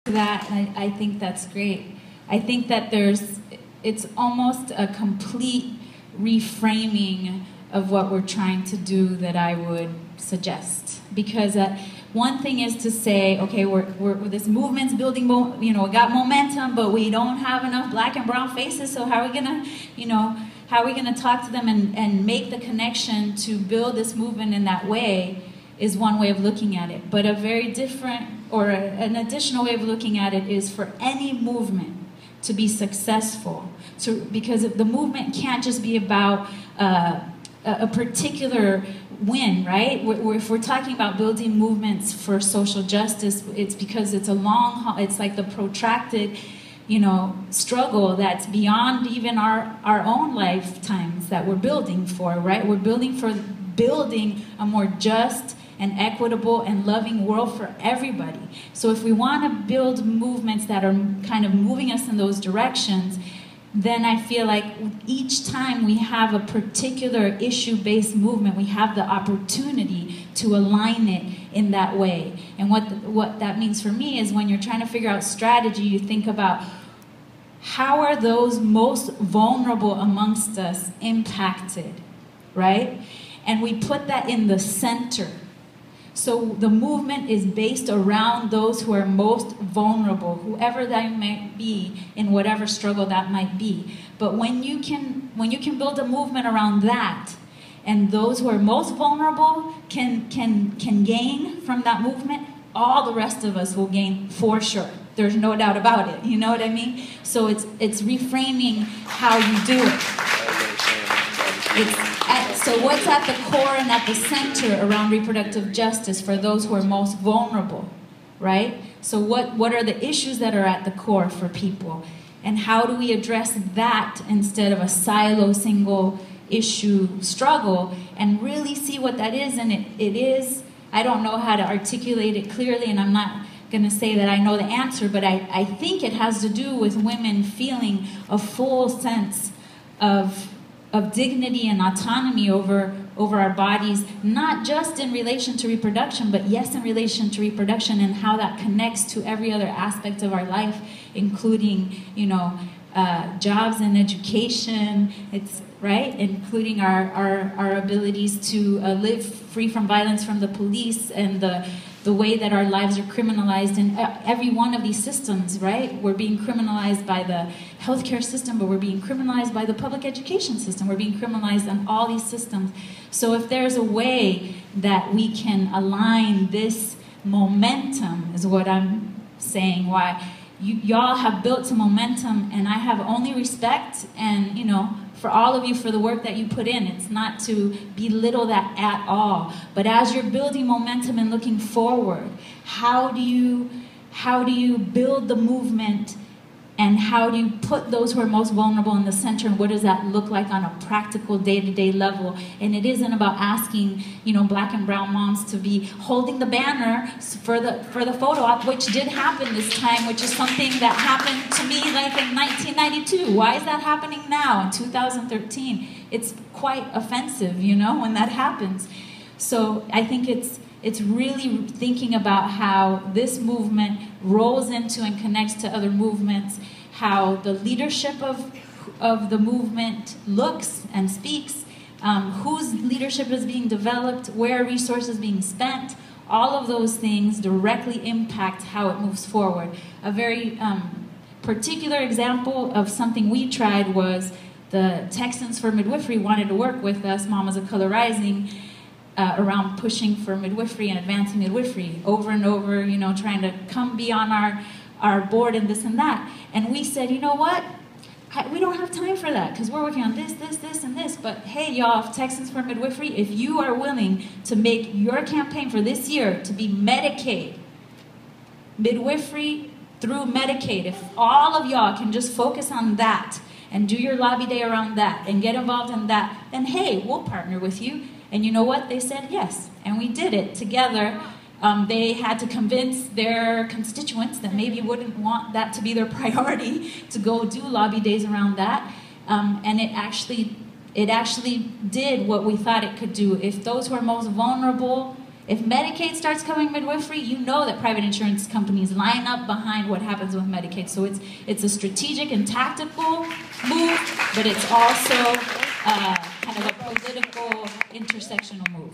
That, I think that's great. I think that it's almost a complete reframing of what we're trying to do that I would suggest. Because one thing is to say, okay, this movement's building, we got momentum, but we don't have enough black and brown faces, so how are we gonna, how are we gonna talk to them and make the connection to build this movement in that way is one way of looking at it. But a very different, or an additional way of looking at it is for any movement to be successful. Because the movement can't just be about a particular win, right? If we're talking about building movements for social justice, it's because it's a long, it's like the protracted, struggle that's beyond even our own lifetimes that we're building for, right? We're building a more just and equitable and loving world for everybody. So if we want to build movements that are kind of moving us in those directions, then I feel like each time we have a particular issue-based movement, we have the opportunity to align it in that way. And what that means for me is when you're trying to figure out strategy, you think about how are those most vulnerable amongst us impacted, right? And we put that in the center. So the movement is based around those who are most vulnerable, whoever that might be, in whatever struggle that might be. But when you can build a movement around that, and those who are most vulnerable can gain from that movement, all the rest of us will gain for sure. There's no doubt about it. You know what I mean? So it's reframing how you do it. So what's at the core and at the center around reproductive justice for those who are most vulnerable, right? So what are the issues that are at the core for people? And how do we address that instead of a silo, single issue struggle, and really see what that is? And it is, I don't know how to articulate it clearly, and I'm not going to say that I know the answer, but I think it has to do with women feeling a full sense of dignity and autonomy over our bodies, not just in relation to reproduction, but yes, in relation to reproduction and how that connects to every other aspect of our life, including, jobs and education, right? Including our abilities to live free from violence from the police and the way that our lives are criminalized in every one of these systems, right? We're being criminalized by the healthcare system, but we're being criminalized by the public education system. We're being criminalized in all these systems. So if there's a way that we can align this momentum, is what I'm saying, why y'all have built some momentum, and I have only respect and, for all of you for the work that you put in. It's not to belittle that at all. But as you're building momentum and looking forward, how do you build the movement, and how do you put those who are most vulnerable in the center, and what does that look like on a practical day-to-day level? And it isn't about asking, black and brown moms to be holding the banner for the photo op, which did happen this time, which is something that happened to me like in 1992. Why is that happening now in 2013? It's quite offensive, when that happens. So I think it's really thinking about how this movement rolls into and connects to other movements, how the leadership of the movement looks and speaks, whose leadership is being developed, where resources being spent. All of those things directly impact how it moves forward. A very particular example of something we tried was the Texans for Midwifery wanted to work with us, Mamas of Color Rising, around pushing for midwifery and advancing midwifery over and over, trying to come be on our board and this and that. And we said, you know what? We don't have time for that because we're working on this, and this. But hey, y'all, Texans for Midwifery, if you are willing to make your campaign for this year to be Medicaid, midwifery through Medicaid, if all of y'all can just focus on that and do your lobby day around that and get involved in that, then hey, we'll partner with you. And you know what? They said yes. And we did it together. They had to convince their constituents that maybe wouldn't want that to be their priority to go do lobby days around that. And it actually did what we thought it could do. If those who are most vulnerable If Medicaid starts coming midwifery, you know that private insurance companies line up behind what happens with Medicaid. So it's a strategic and tactical move, but it's also kind of a political intersectional move.